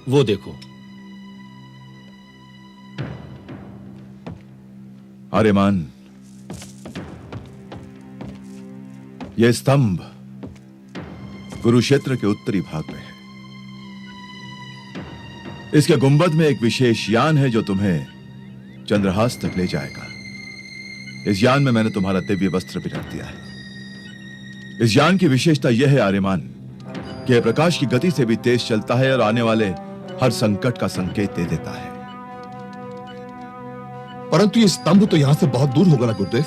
वो देखो। आर्यमान, यह स्तंभ कुरुक्षेत्र के उत्तरी भाग में है। इसके गुंबद में एक विशेष यान है जो तुम्हें चंद्रहास तक ले जाएगा। इस यान में मैंने तुम्हारा दिव्य वस्त्र भी रख दिया है। इस यान की विशेषता यह है आर्यमान कि यह प्रकाश की गति से भी तेज चलता है और आने वाले हर संकट का संकेत दे देता है। परंतु ये स्तंभ तो यहां से बहुत दूर होगा ना गुरुदेव,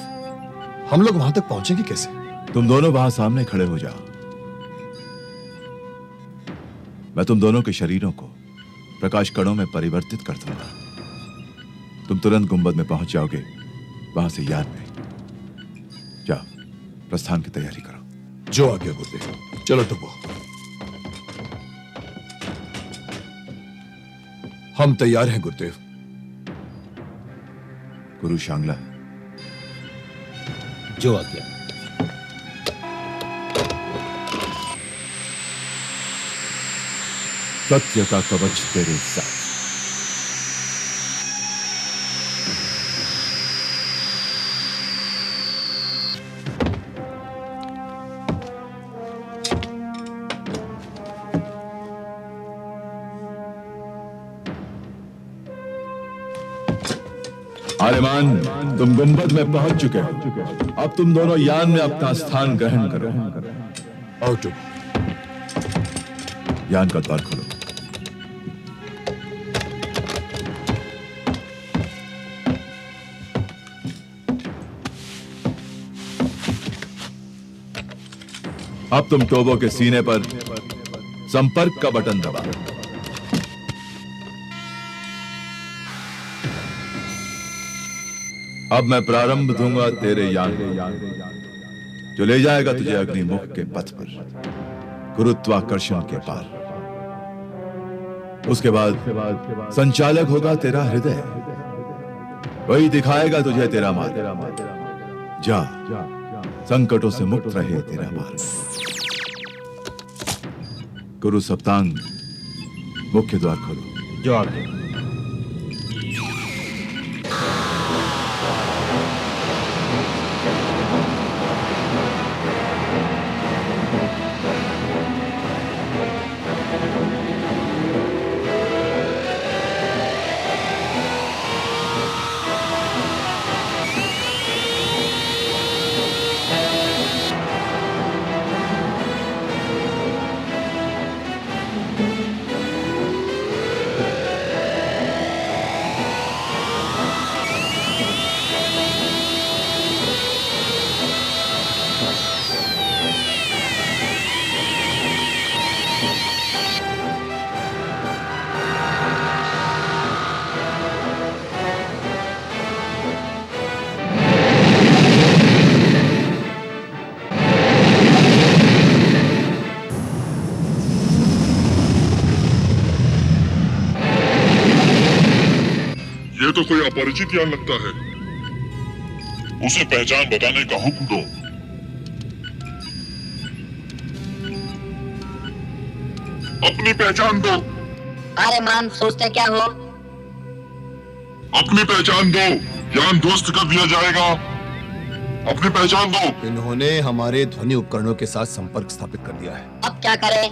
हम लोग वहां तक पहुंचेंगे कैसे? तुम दोनों वहां सामने खड़े हो जाओ। मैं तुम दोनों के शरीरों को प्रकाश कणों में परिवर्तित कर दूंगा। तुम तुरंत गुंबद में पहुंच जाओगे। वहां से यान में जाओ, प्रस्थान की तैयारी करो। जो आज्ञा गुरुदेव। चलो टुबो, हम तैयार हैं गुरुदेव। गुरु शांगला, जो आज्ञा। सत्य का कवच तेरे साथ। आर्यमान, तुम गुंबद में पहुंच चुके हो। अब तुम दोनों यान में अपना स्थान ग्रहण करो। आओ टुबो। यान का द्वार खोलो। अब तुम टोबो के सीने पर संपर्क का बटन दबाओ। अब मैं प्रारंभ दूंगा तेरे यान जो ले जाएगा तुझे अग्निमुख के पथ पर, गुरुत्वाकर्षण के पार। उसके बाद संचालक होगा तेरा हृदय, वही दिखाएगा तुझे तेरा मार्ग। जा, संकटों से मुक्त रहे तेरा मार्ग। गुरु सप्तांग, मुख्य द्वार खोलो। जो आज्ञा। ये तो कोई अपरिचित यान लगता है। उसे पहचान बताने का हुक्म दो। अपनी पहचान दो। आर्यमान, सोचते क्या हो? अपनी पहचान दो, यान ध्वस्त कर दिया जाएगा। अपनी पहचान दो। इन्होंने हमारे ध्वनि उपकरणों के साथ संपर्क स्थापित कर दिया है। अब क्या करें?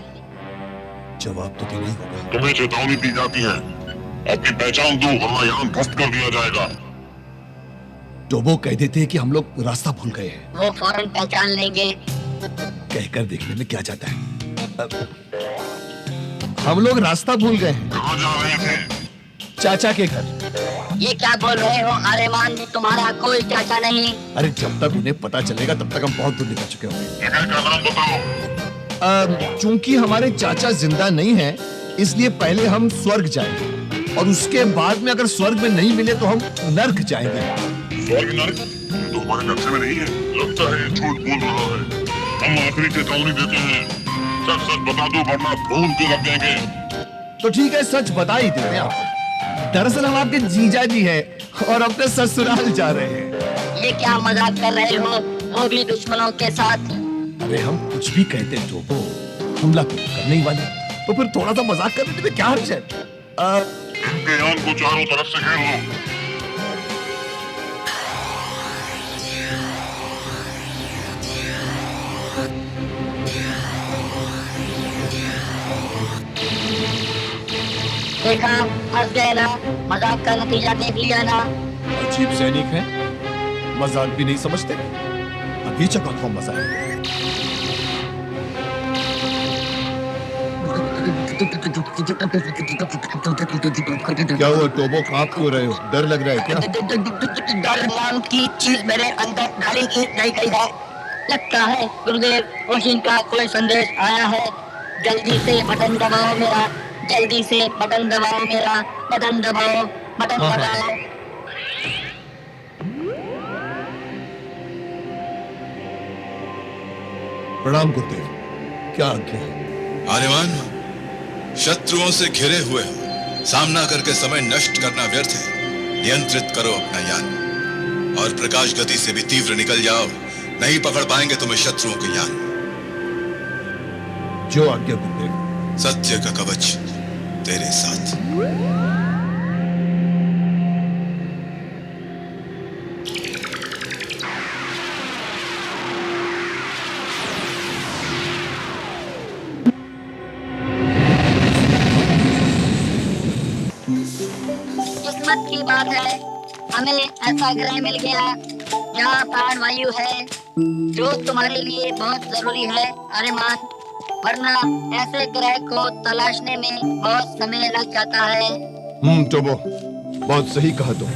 जवाब तो देना ही होगा। तुम्हें चेतावनी दी जाती है, अपनी पहचान दो वरना यान ध्वस्त कर दिया जाएगा। टोबो कह देते हैं कि हम लोग रास्ता भूल गए हैं। वो फौरन पहचान लेंगे। कहकर देखने में क्या जाता है। हम लोग रास्ता भूल गए हैं। कहाँ जा रहे थे? चाचा के घर। ये क्या बोल रहे हो आर्यमान? तुम्हारा कोई चाचा नहीं। अरे जब तक उन्हें पता चलेगा तब तक हम बहुत दूर निकल चुके होंगे। जगह का नाम बताओ। चूंकि हमारे चाचा जिंदा नहीं है, इसलिए पहले हम स्वर्ग जाएंगे और उसके बाद में अगर स्वर्ग में नहीं मिले तो हम नर्क जाएंगे। स्वर्ग नर्क? ये तो हमारे नक्शे में नहीं है। लगता है ये झूठ बोल रहा है। हम आखिरी चेतावनी देते हैं, सच सच बता दो वरना भून के रख देंगे। तो ठीक है, सच बता ही देते हैं आप। दरअसल हम आपके जीजा जी हैं और अपने ससुराल जा रहे हैं। ये क्या मजाक कर रहे हो, वो भी दुश्मनों के साथ? अरे हम कुछ भी कहते हैं टोबो, हमला तो करने ही वाले। तो फिर थोड़ा सा मजाक करने में क्या हर्ज है? इनके यान को चारों तरफ से घेर लो। देखा, फंस गए ना। मजाक का नतीजा देख लिया ना। अजीब सैनिक हैं, मजाक भी नहीं समझते। अभी चका था मजाक। क्या हुआ टोबो, कांप क्यों रहे हो? डर लग रहा है क्या? डर नाम की चीज मेरे अंदर ढाली की नहीं गई है। लगता है गुरुदेव ओशिन का कोई संदेश आया है। जल्दी से बटन दबाओ मेरा, जल्दी से बटन दबाओ मेरा, बटन दबाओ, बटन हाँ, हाँ। दबाओ। प्रणाम गुरुदेव, क्या आज्ञा है? आर्यमान, शत्रुओं से घिरे हुए हो, सामना करके समय नष्ट करना व्यर्थ है। नियंत्रित करो अपना यान और प्रकाश गति से भी तीव्र निकल जाओ, नहीं पकड़ पाएंगे तुम्हें शत्रुओं के यान। जो आज्ञा गुरुदेव। सत्य का कवच तेरे साथ। किस्मत की बात है, हमें ऐसा ग्रह मिल गया जहाँ प्राण वायु है, जो तुम्हारे लिए बहुत जरूरी है आर्यमान। वरना ऐसे ग्रह को तलाशने में बहुत समय लग जाता है। टोबो, बहुत सही कहा तुम।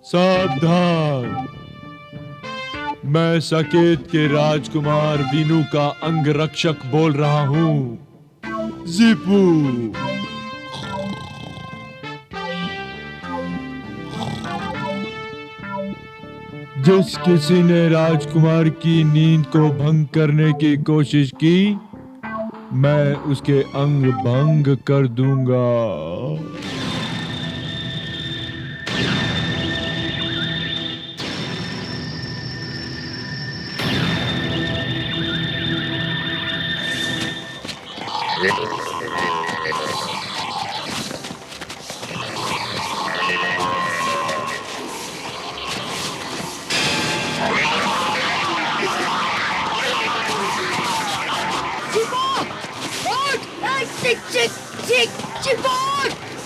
सावधान, मैं साकेत के राजकुमार वीनू का अंगरक्षक बोल रहा हूँ। जीपू, जिस किसी ने राजकुमार की नींद को भंग करने की कोशिश की, मैं उसके अंग भंग कर दूंगा।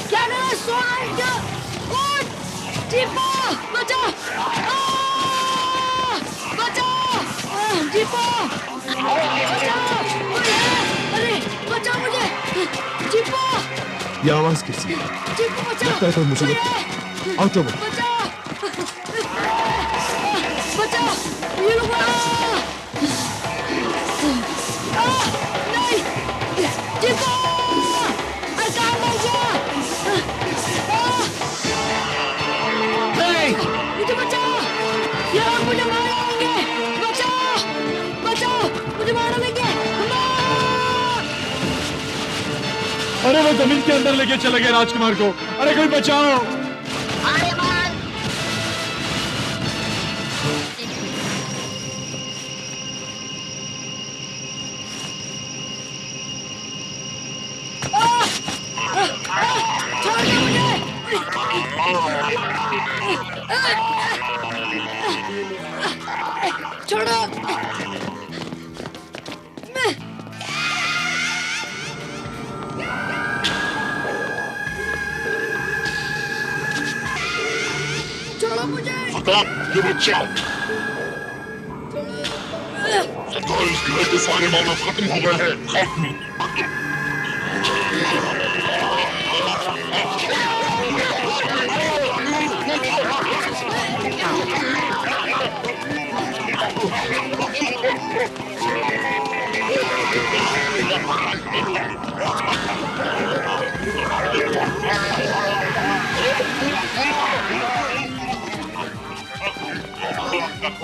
क्या कर रहा है? सो रहा है क्या? उठ! जीपो! बचा! बचा! जीपो! बचा! अरे बचा मुझे! जीपो! ये आवाज किसकी है? जीपो बचा! लगता है कोई मुसीबत है। आओ टोबो। बचा! बचा! ये लोग नहीं! जीपो! मुझे बचाओ! ये लोग मुझे मार डालेंगे! बचाओ! बचाओ! मुझे मार डालेंगे! अरे वो जमीन के अंदर लेके चले गए राजकुमार को। अरे कोई बचाओ! आर्यमान! छोड़ दो मुझे! छोड़ो! छोड़ो मुझे! सरकार, ये बच्चा सरकार, इस ग्रह के सारे मानव खत्म हो गए हैं। खत्म। Thank you. ये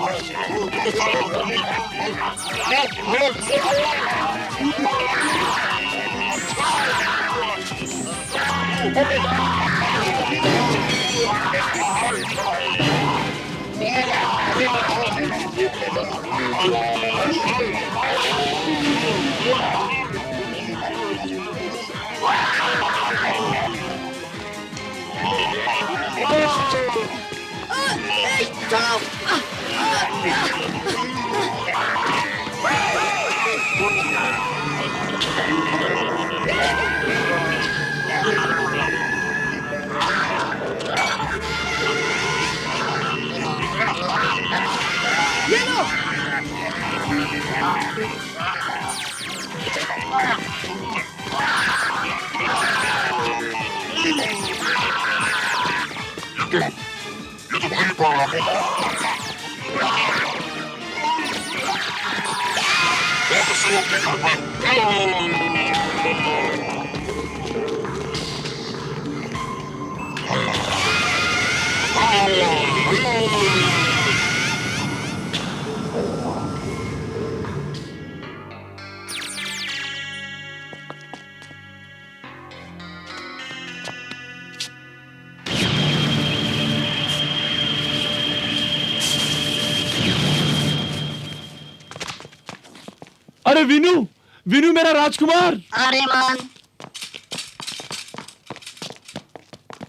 तो भारी पड़ रहा है। बहुत से लोग देख रहे हैं। अरे विनू, विनू मेरा राजकुमार। आर्यमान,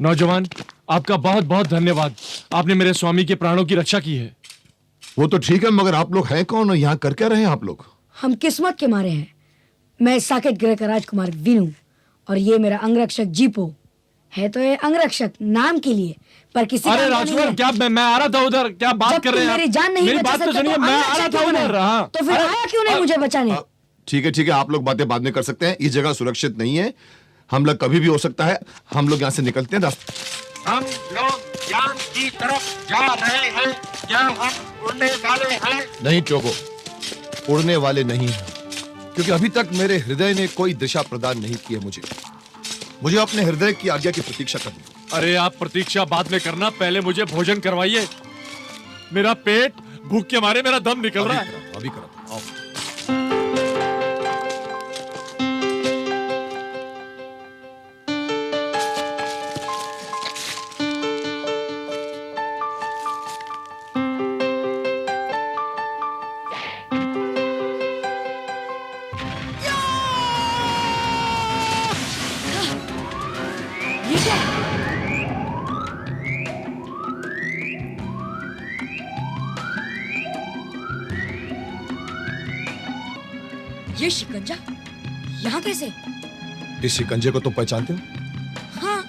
नौजवान, आपका बहुत बहुत धन्यवाद। आपने मेरे स्वामी के प्राणों की रक्षा की है। वो तो ठीक है, मगर आप लोग हैं कौन और यहाँ कर क्या रहे हैं आप लोग? हम किस्मत के मारे हैं। मैं साकेत ग्रह का राजकुमार विनू और ये मेरा अंगरक्षक जीपो है। तो ये अंगरक्षक नाम के लिए, पर किसी अरे काम का राजकुमार, नहीं है। क्या मैं आ रहा था उधर, क्या बात जब कर रहे तुम हैं मेरी आप? जान नहीं मेरी बचा बात तो सकते सुनिए, तो मैं आ रहा अंगरक्षक था क्यों उधर। बने? हाँ। तो फिर आया क्यों नहीं मुझे बचाने? ठीक है, आप लोग बातें बाद में कर सकते हैं। ये जगह सुरक्षित नहीं है, हमला कभी भी हो सकता है। हम लोग यहाँ से निकलते हैं। हम लोग ज्ञान की तरफ जा रहे हैं। क्या हम उड़ने वाले हैं? नहीं चोको, उड़ने वाले नहीं हैं, क्योंकि अभी तक मेरे हृदय ने कोई दिशा प्रदान नहीं की है। मुझे अपने हृदय की आज्ञा की प्रतीक्षा करनी। अरे आप प्रतीक्षा बाद में करना, पहले मुझे भोजन करवाइए। मेरा पेट भूख के मारे मेरा दम निकल रहा है। अभी करा, आओ। ये क्या? ये शिकंजा यहाँ कैसे? इस शिकंजे को तुम पहचानते हो? हाँ,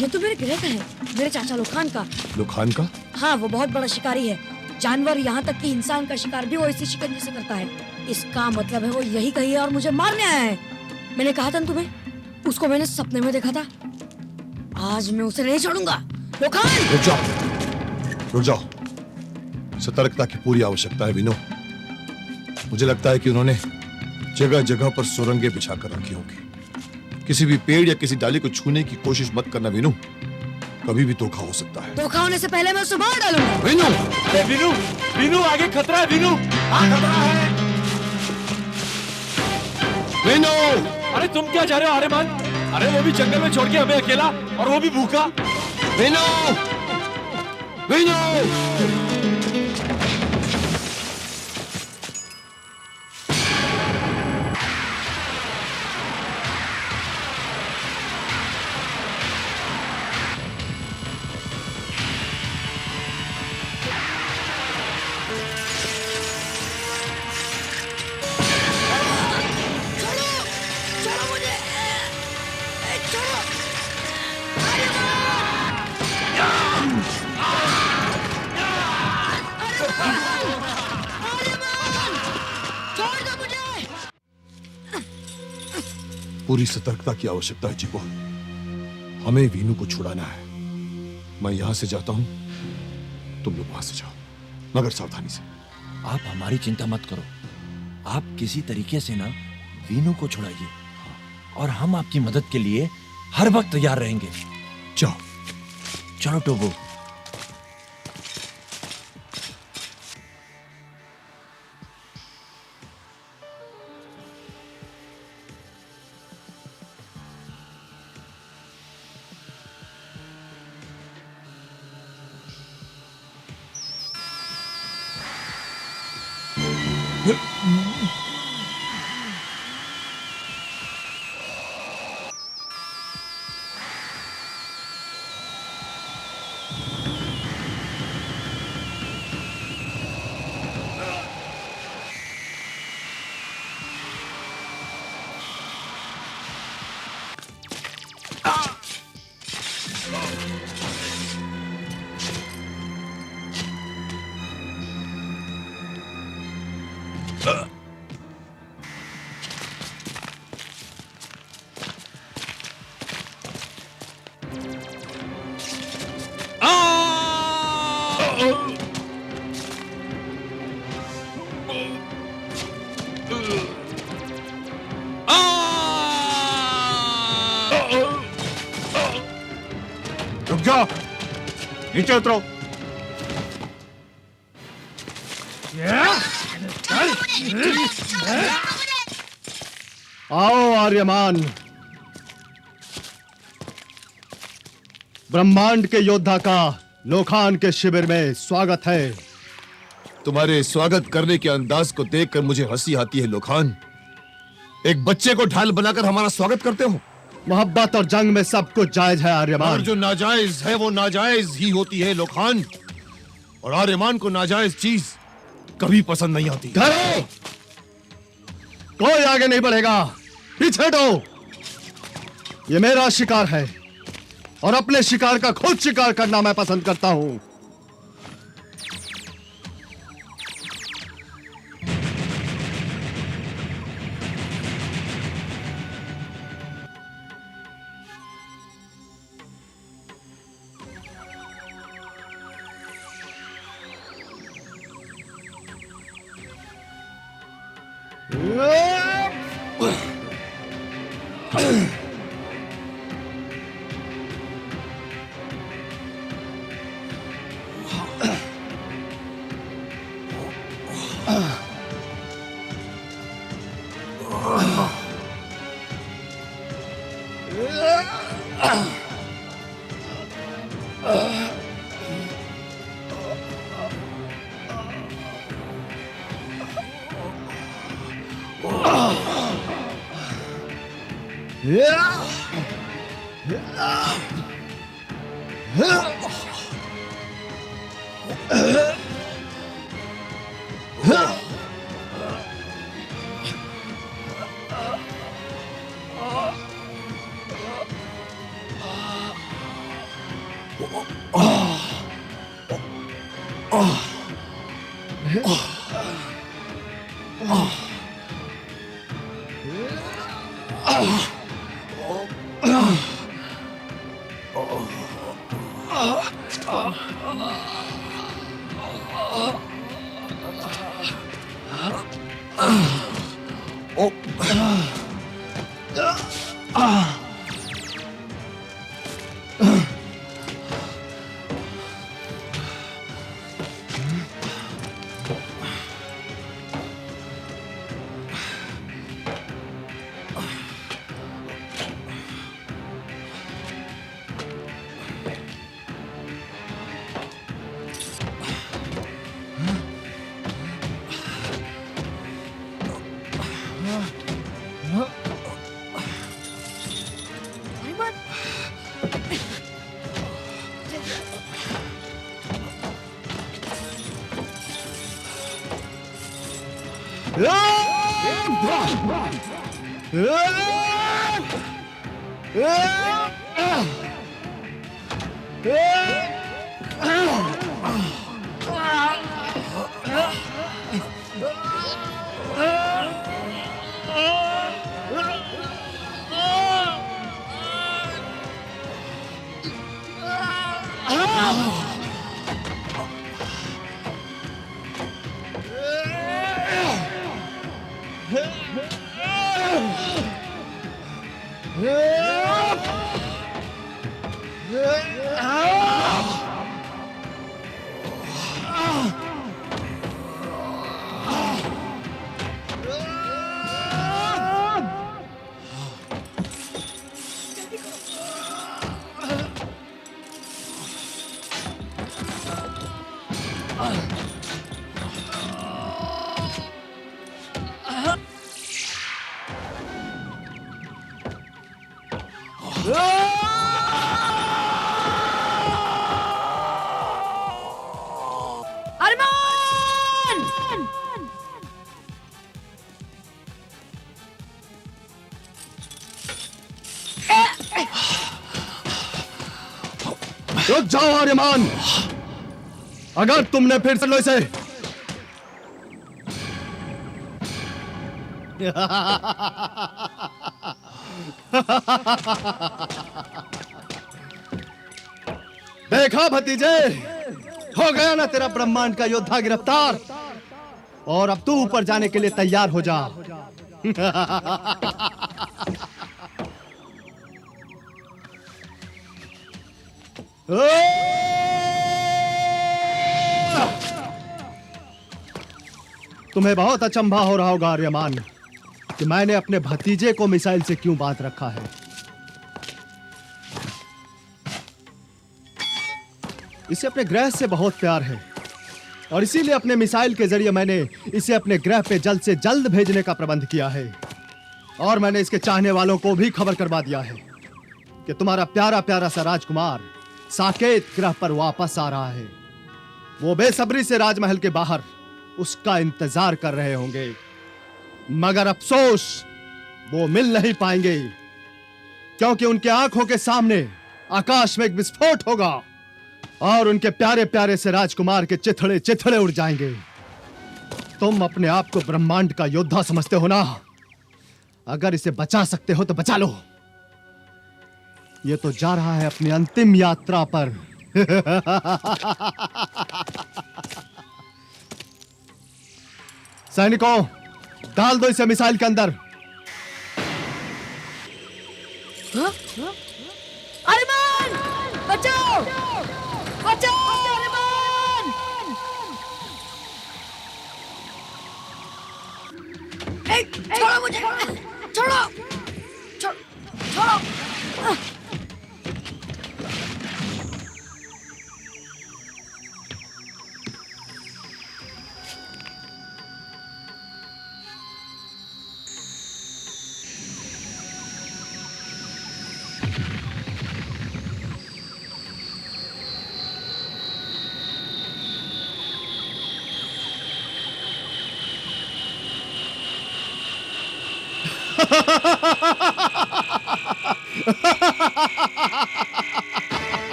ये तो मेरे ग्रह का है, मेरे चाचा लोखान का। लुखान का? हाँ, वो बहुत बड़ा शिकारी है। जानवर, यहाँ तक कि इंसान का शिकार भी वो इसी शिकंजे से करता है। इसका मतलब है वो यही कही है और मुझे मारने आया है। मैंने कहा था ना तुम्हें, उसको मैंने सपने में देखा था। आज मैं उसे नहीं छोड़ूंगा। लोखान! रुक जाओ। सतर्कता की पूरी आवश्यकता है विनो। मुझे लगता है कि उन्होंने जगह जगह पर सुरंगें बिछाकर रखी होंगी। किसी भी पेड़ या किसी डाली को छूने की कोशिश मत करना विनो, कभी भी धोखा हो सकता है। धोखा होने से पहले मैं उसे मार डालूंगा। विनो! विनू, विनू आगे खतरा है। विनू, खतरा है। विनो! अरे तुम क्या जा रहे हो आर्यमान? अरे वो भी जंगल में छोड़ के हमें अकेला, और वो भी भूखा। विनो! विनो! पूरी सतर्कता की आवश्यकता है जीपो। हमें वीनू को छुड़ाना है। मैं यहां से जाता हूं, तुम लोग वहां से जाओ, मगर सावधानी से। आप हमारी चिंता मत करो। आप किसी तरीके से ना वीनू को छुड़ाइए, और हम आपकी मदद के लिए हर वक्त तैयार रहेंगे। जाओ। चलो टोबो। रुक जाओ, नीचे उतरो। आओ आर्यमान, ब्रह्मांड के योद्धा का लोखान के शिविर में स्वागत है। तुम्हारे स्वागत करने के अंदाज को देखकर मुझे हंसी आती है लोखान। एक बच्चे को ढाल बनाकर हमारा स्वागत करते हो। मोहब्बत और जंग में सब कुछ जायज है और आर्यमान। जो नाजायज है वो नाजायज ही होती है लोखान, और आर्यमान को नाजायज चीज कभी पसंद नहीं आती। धरो! कोई आगे नहीं बढ़ेगा, पीछे हटो। ये मेरा शिकार है और अपने शिकार का खुद शिकार करना मैं पसंद करता हूं। अरमान! रुक जाओ आर्यमान, अगर तुमने फिर से लो इसे देखा भतीजे, हो गया ना तेरा ब्रह्मांड का योद्धा गिरफ्तार। और अब तू ऊपर जाने के लिए तैयार हो जा। तुम्हें बहुत अचंभा हो रहा होगा आर्यमान कि मैंने अपने भतीजे को मिसाइल से क्यों बांध रखा है। इसे अपने ग्रह से बहुत प्यार है और इसीलिए अपने मिसाइल के जरिए मैंने इसे अपने ग्रह पे जल्द से जल्द भेजने का प्रबंध किया है। और मैंने इसके चाहने वालों को भी खबर करवा दिया है कि तुम्हारा प्यारा प्यारा सा राजकुमार साकेत ग्रह पर वापस आ रहा है। वो बेसब्री से राजमहल के बाहर उसका इंतजार कर रहे होंगे, मगर अफसोस वो मिल नहीं पाएंगे, क्योंकि उनके आंखों के सामने आकाश में एक विस्फोट होगा और उनके प्यारे प्यारे से राजकुमार के चिथड़े चिथड़े उड़ जाएंगे। तुम अपने आप को ब्रह्मांड का योद्धा समझते हो ना? अगर इसे बचा सकते हो तो बचा लो। ये तो जा रहा है अपनी अंतिम यात्रा पर। सैनिकों, डाल दो इसे मिसाइल के अंदर। अरमान! बचाओ! बचाओ अरमान! छोड़ो मुझे! छोड़ो! छोड़ो!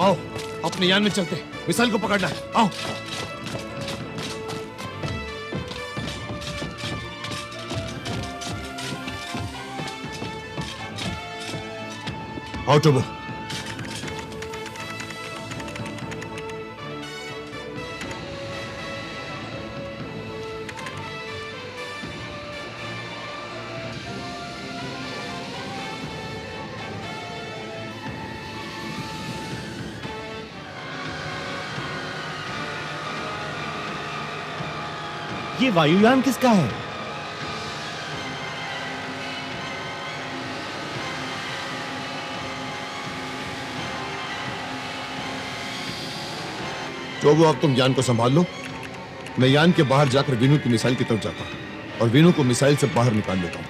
आओ, अपने यान में चलते, मिसाइल को पकड़ना है। आओ। आओ टोबो। ये वायुयान किसका है? टोबो, अब तुम यान को संभाल लो। मैं यान के बाहर जाकर वीनू की मिसाइल की तरफ जाता हूं और वीनू को मिसाइल से बाहर निकाल लेता हूं।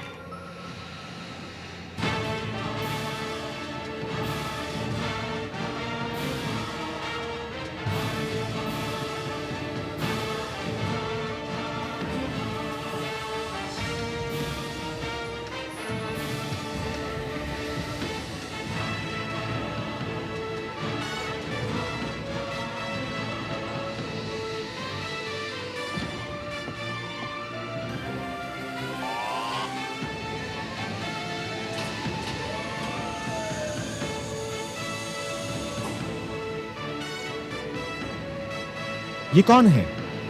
ये कौन है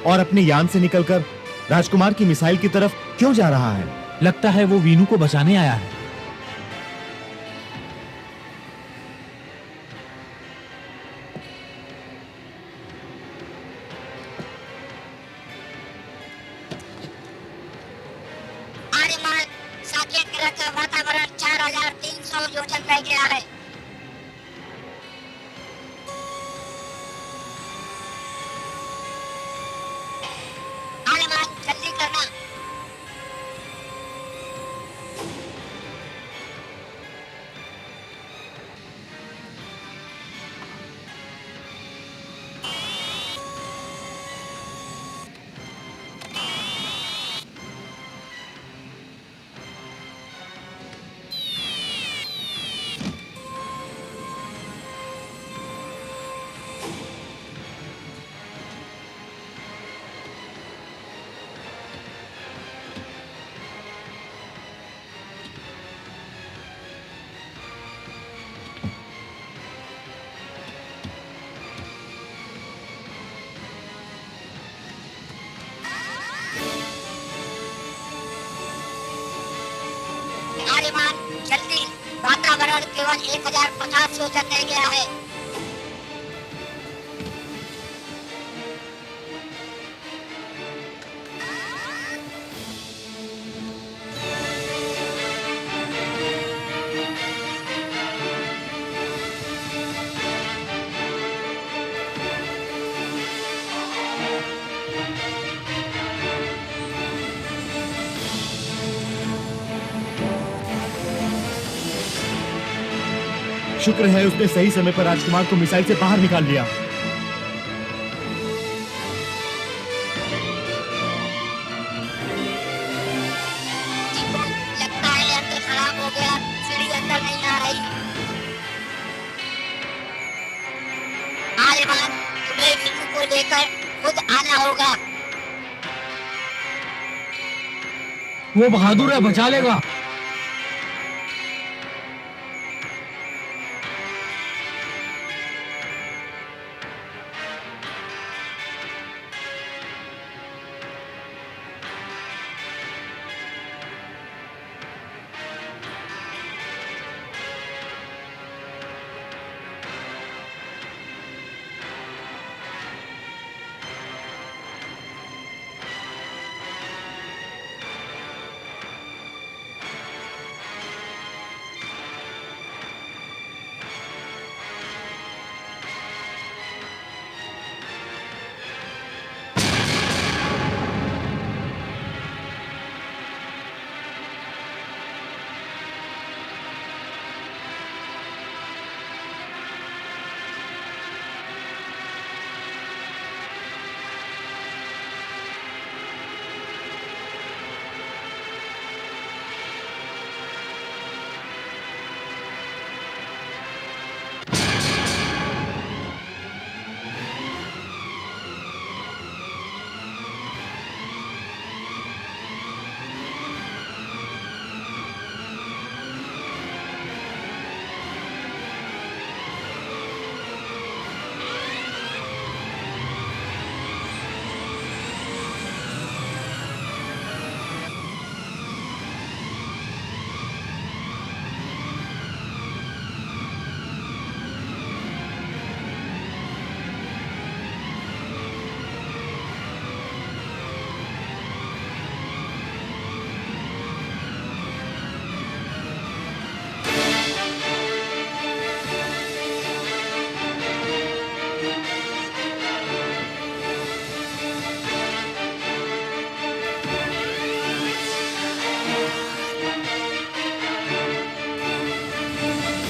और अपने यान से निकलकर राजकुमार की मिसाइल की तरफ क्यों जा रहा है? लगता है वो वीनू को बचाने आया है। आर्यमान, के ग्रह का वातावरण 4300 योजन रह गया है। आर्यमान जल्दी करना। आर्यमान जल्दी, वातावरण केवल 1050 योजन रह गया है। शुक्र है उसने सही समय पर राजकुमार को मिसाइल से बाहर निकाल लिया। लगता है यंत्र खराब हो गया, सीढ़ी अंदर नहीं आ रही। आर्यमान, तुम्हें वीनू को लेकर खुद आना होगा। वो बहादुर है, बचा लेगा।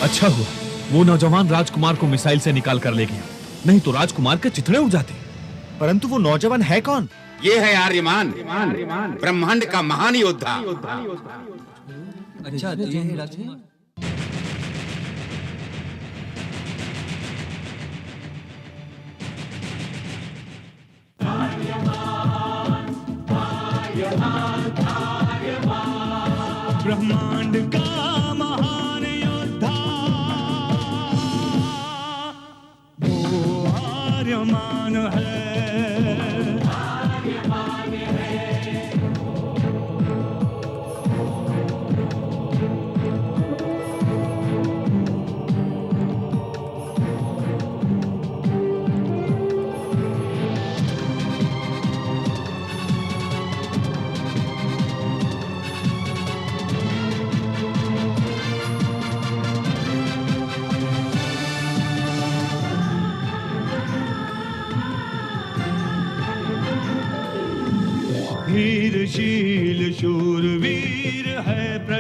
अच्छा हुआ वो नौजवान राजकुमार को मिसाइल से निकाल कर ले गया, नहीं तो राजकुमार के चिथड़े उड़ जाते। परंतु वो नौजवान है कौन? ये है आर्यमान, ब्रह्मांड का महान योद्धा। अच्छा, ये है राजकुमार। ब्रह्मांड का महान योद्धा वो आर्यमान है।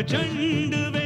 प्रचंड